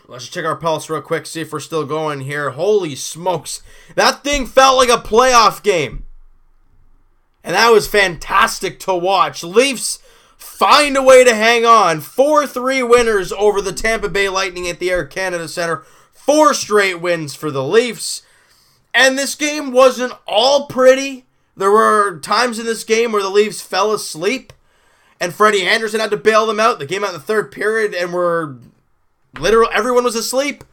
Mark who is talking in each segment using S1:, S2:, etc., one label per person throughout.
S1: Let's check our pulse real quick, see if we're still going here. Holy smokes. That thing felt like a playoff game. And that was fantastic to watch. Leafs find a way to hang on. 4-3 winners over the Tampa Bay Lightning at the Air Canada Centre. 4 straight wins for the Leafs. And this game wasn't all pretty. There were times in this game where the Leafs fell asleep. And Freddie Anderson had to bail them out. They came out in the third period and were... literally, everyone was asleep.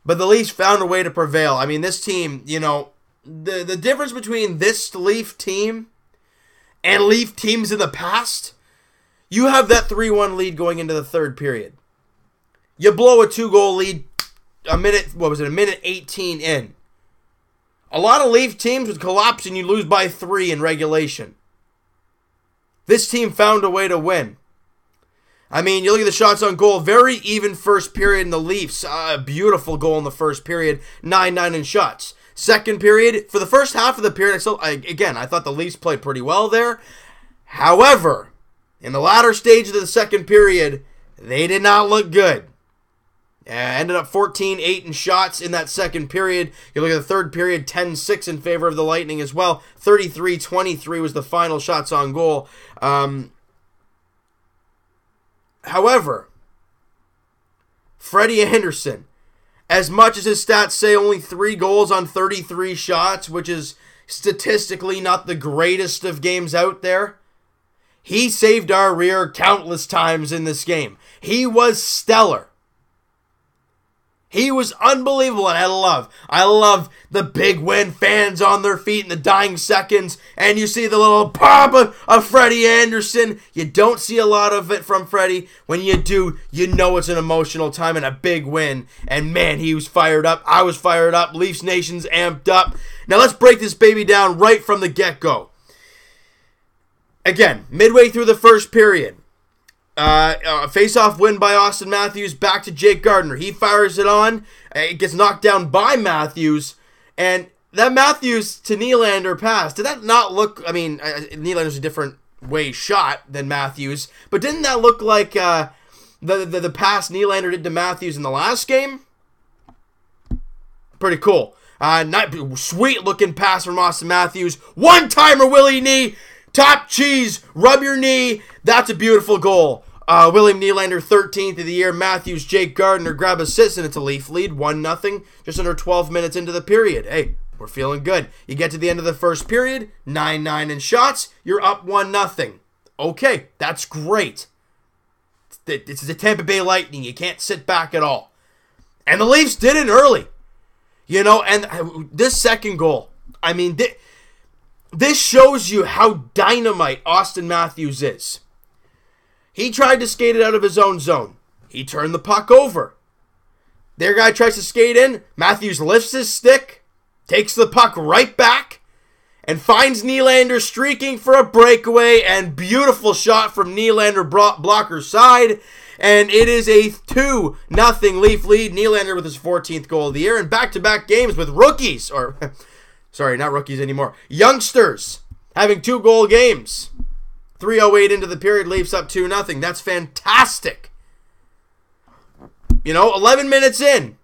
S1: But the Leafs found a way to prevail. I mean, this team, you know, the difference between this Leaf team and Leaf teams in the past, you have that 3-1 lead going into the third period. You blow a 2-goal lead a minute 18 in. A lot of Leaf teams would collapse and you lose by 3 in regulation. This team found a way to win. I mean, you look at the shots on goal, very even first period in the Leafs. A beautiful goal in the first period, 9-9 in shots. Second period, for the first half of the period, I thought the Leafs played pretty well there. However, in the latter stage of the second period, they did not look good. Ended up 14-8 in shots in that second period. You look at the third period, 10-6 in favor of the Lightning as well. 33-23 was the final shots on goal. However, Freddie Anderson, as much as his stats say only 3 goals on 33 shots, which is statistically not the greatest of games out there, he saved our rear countless times in this game. He was stellar. He was unbelievable, and I love the big win, fans on their feet in the dying seconds, and you see the little pop of Freddie Anderson. You don't see a lot of it from Freddie. When you do, you know it's an emotional time and a big win, and man, he was fired up. I was fired up. Leafs Nation's amped up. Now let's break this baby down right from the get-go. Again, midway through the first period, face-off win by Austin Matthews, back to Jake Gardiner. He fires it on. It gets knocked down by Matthews. And that Matthews to Nylander pass, did that not look... I mean, Nylander's a different way shot than Matthews. But didn't that look like the pass Nylander did to Matthews in the last game? Pretty cool. Sweet-looking pass from Austin Matthews. One-timer, Willie Knee. Top cheese, rub your knee. That's a beautiful goal. William Nylander, 13th of the year. Matthews, Jake Gardiner grab assist, and it's a Leaf lead, 1-0, just under 12 minutes into the period. Hey, we're feeling good. You get to the end of the first period, 9-9 in shots, you're up 1-0. Okay, that's great. It's the Tampa Bay Lightning. You can't sit back at all. And the Leafs did it early. You know, and this second goal, I mean... This shows you how dynamite Austin Matthews is. He tried to skate it out of his own zone. He turned the puck over. Their guy tries to skate in. Matthews lifts his stick, takes the puck right back, and finds Nylander streaking for a breakaway, and beautiful shot from Nylander blocker's side. And it is a 2-0 Leaf lead. Nylander with his 14th goal of the year, and back-to-back games with rookies, or... Sorry, not rookies anymore. Youngsters having 2-goal games. 3:08 into the period, Leafs up 2-0. That's fantastic. You know, 11 minutes in.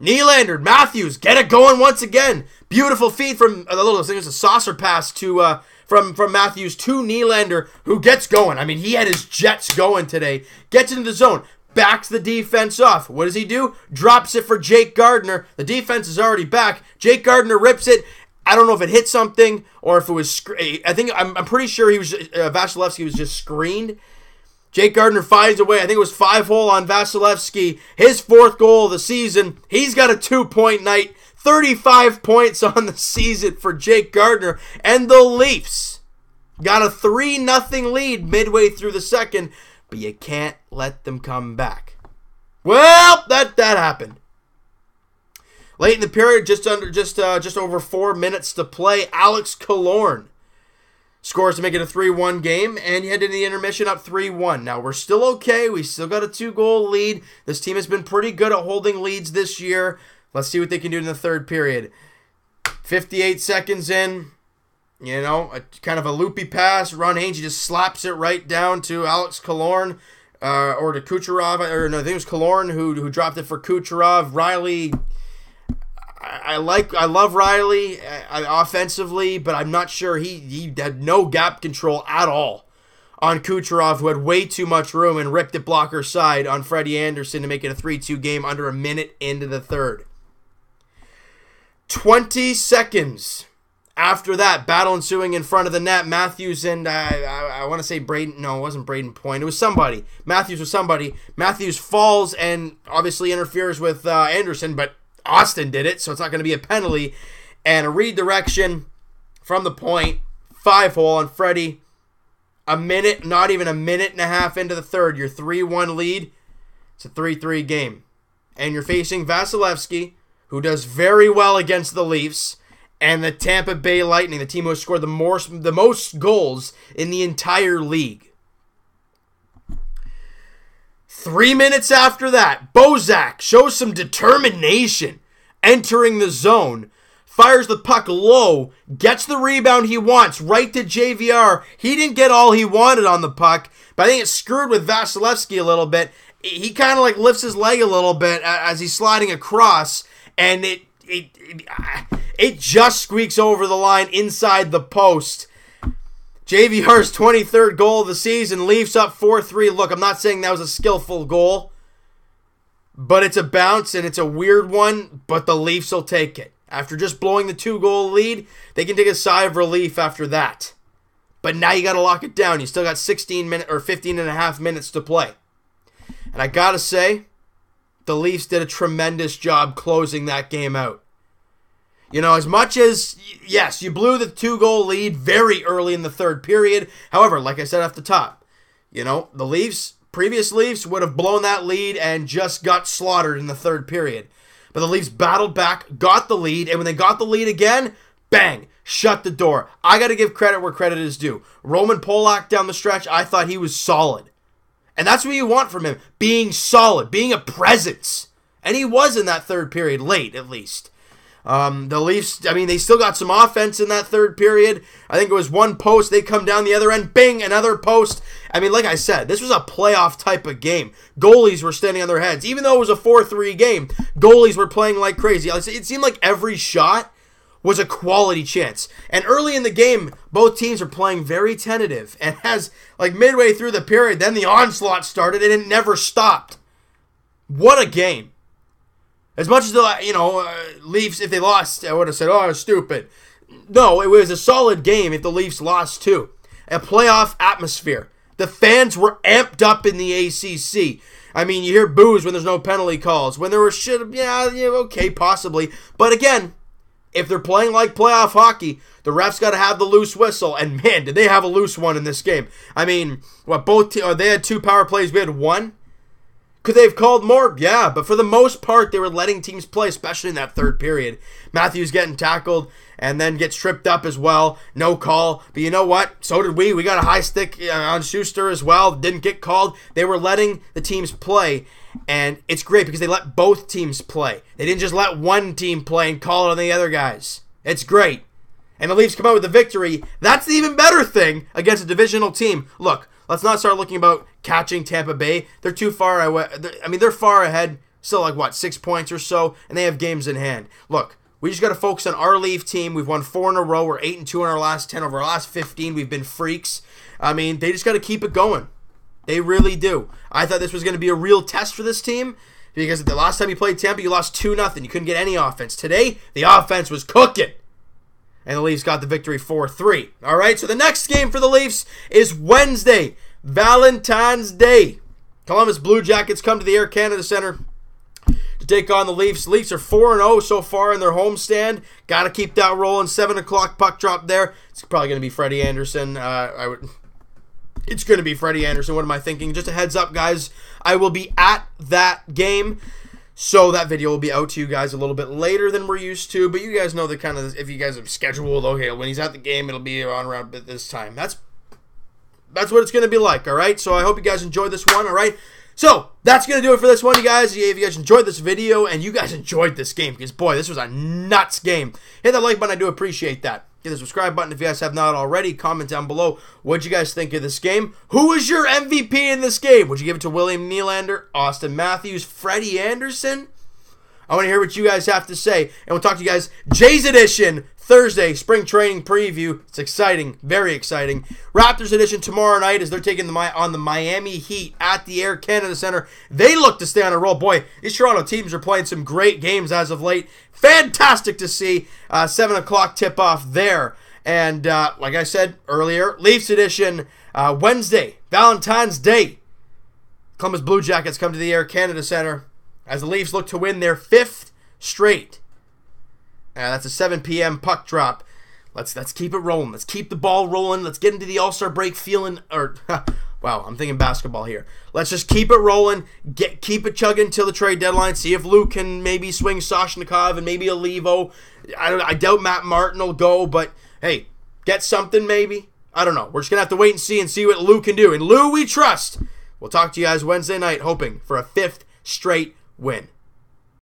S1: Nylander, Matthews, get it going once again. Beautiful feed from I think it was a saucer pass to from Matthews to Nylander, who gets going. I mean, he had his jets going today. Gets into the zone. Backs the defense off. What does he do? Drops it for Jake Gardiner. The defense is already back. Jake Gardiner rips it. I don't know if it hit something or if it was... I'm pretty sure he was... Vasilevsky was just screened. Jake Gardiner finds a way. I think it was 5-hole on Vasilevsky. His 4th goal of the season. He's got a 2-point night. 35 points on the season for Jake Gardiner. And the Leafs got a 3-0 lead midway through the second. But you can't let them come back. Well, that happened. Late in the period, just over 4 minutes to play, Alex Killorn scores to make it a 3-1 game, and you head into the intermission up 3-1. Now, we're still okay. We still got a 2-goal lead. This team has been pretty good at holding leads this year. Let's see what they can do in the third period. 58 seconds in, you know, kind of a loopy pass. Ron Hainsey just slaps it right down to Alex Killorn. or to Kucherov, or no, I think it was Killorn who dropped it for Kucherov. Riley, I love Riley offensively, but I'm not sure he had no gap control at all on Kucherov, who had way too much room and ripped it blocker side on Freddie Anderson to make it a 3-2 game under a minute into the third. 20 seconds after that, battle ensuing in front of the net. Matthews and I want to say Braden. No, it wasn't Braden Point. It was somebody. Matthews was somebody. Matthews falls and obviously interferes with Anderson, but Austin did it, so it's not going to be a penalty. And a redirection from the point, 5-hole on Freddie. A minute, not even a minute and a half into the third, your 3-1 lead. It's a 3-3 game. And you're facing Vasilevsky, who does very well against the Leafs, and the Tampa Bay Lightning, the team who has scored the most goals in the entire league. 3 minutes after that, Bozak shows some determination entering the zone, fires the puck low, gets the rebound he wants right to JVR. He didn't get all he wanted on the puck, but I think it screwed with Vasilevsky a little bit. He kind of like lifts his leg a little bit as he's sliding across, and it just squeaks over the line inside the post. JVR's 23rd goal of the season, Leafs up 4-3. Look, I'm not saying that was a skillful goal, but it's a bounce and it's a weird one, but the Leafs will take it. After just blowing the 2-goal lead, they can take a sigh of relief after that. But now you got to lock it down. You still got 15 and a half minutes to play. And I got to say, the Leafs did a tremendous job closing that game out. You know, as much as, yes, you blew the 2-goal lead very early in the third period. However, like I said off the top, you know, the Leafs, previous Leafs would have blown that lead and just got slaughtered in the third period. But the Leafs battled back, got the lead, and when they got the lead again, bang, shut the door. I got to give credit where credit is due. Roman Polak down the stretch, I thought he was solid. And that's what you want from him, being solid, being a presence. And he was in that third period, late at least. The Leafs, I mean, they still got some offense in that third period. I think it was one post, they come down the other end, bing, another post. I mean, like I said, this was a playoff type of game. Goalies were standing on their heads. Even though it was a 4-3 game, goalies were playing like crazy. It seemed like every shot was a quality chance. And early in the game, both teams were playing very tentative. And as, like, midway through the period, then the onslaught started and it never stopped. What a game. As much as the, Leafs, if they lost, I would have said, oh, it's stupid. No, it was a solid game if the Leafs lost too. A playoff atmosphere. The fans were amped up in the ACC. I mean, you hear boos when there's no penalty calls. When there was shit, okay, possibly. But again, if they're playing like playoff hockey, the refs got to have the loose whistle. And man, did they have a loose one in this game. I mean, they had 2 power plays, we had 1. Could they have called more? Yeah, but for the most part, they were letting teams play, especially in that third period. Matthews getting tackled and then gets tripped up as well. No call. But you know what? So did we. We got a high stick on Schuster as well. Didn't get called. They were letting the teams play, and it's great because they let both teams play. They didn't just let one team play and call it on the other guys. It's great. And the Leafs come out with the victory. That's the even better thing against a divisional team. Look, let's not start looking about catching Tampa Bay. They're too far away. They're far ahead. Still like, 6 points or so, and they have games in hand. Look, we just got to focus on our Leaf team. We've won 4 in a row. We're 8-2 in our last 10. Over our last 15, we've been freaks. I mean, they just got to keep it going. They really do. I thought this was going to be a real test for this team because the last time you played Tampa, you lost 2-0. You couldn't get any offense. Today, the offense was cooking. And the Leafs got the victory 4-3. All right, so the next game for the Leafs is Wednesday, Valentine's Day. Columbus Blue Jackets come to the Air Canada Centre to take on the Leafs. Leafs are 4-0 so far in their homestand. Got to keep that rolling. 7 o'clock puck drop there. It's probably going to be Freddie Anderson. It's going to be Freddie Anderson. What am I thinking? Just a heads up, guys. I will be at that game. So that video will be out to you guys a little bit later than we're used to. But you guys know the kind of, if you guys have scheduled, okay, when he's at the game, it'll be on around this time. That's what it's going to be like, all right? So I hope you guys enjoyed this one, all right? So that's going to do it for this one, you guys. If you guys enjoyed this video and you guys enjoyed this game, because, boy, this was a nuts game. Hit that like button. I do appreciate that. Hit the subscribe button if you guys have not already. Comment down below what you guys think of this game. Who is your MVP in this game? Would you give it to William Nylander, Austin Matthews, Freddie Anderson? I want to hear what you guys have to say. And we'll talk to you guys Jays Edition Thursday, spring training preview. It's exciting, very exciting. Raptors Edition tomorrow night as they're taking on the Miami Heat at the Air Canada Center. They look to stay on a roll. Boy, these Toronto teams are playing some great games as of late. Fantastic to see. 7 o'clock tip-off there. And like I said earlier, Leafs Edition Wednesday, Valentine's Day. Columbus Blue Jackets come to the Air Canada Center as the Leafs look to win their 5th straight. That's a 7 p.m. puck drop. Let's keep it rolling. Let's keep the ball rolling. Let's get into the All-Star break feeling. Wow, I'm thinking basketball here. Let's just keep it rolling. Keep it chugging till the trade deadline. See if Luke can maybe swing Soshnikov and maybe a Levo. I doubt Matt Martin will go, but hey, get something maybe. I don't know. We're just gonna have to wait and see what Lou can do. And Lou, we trust. We'll talk to you guys Wednesday night, hoping for a 5th straight win.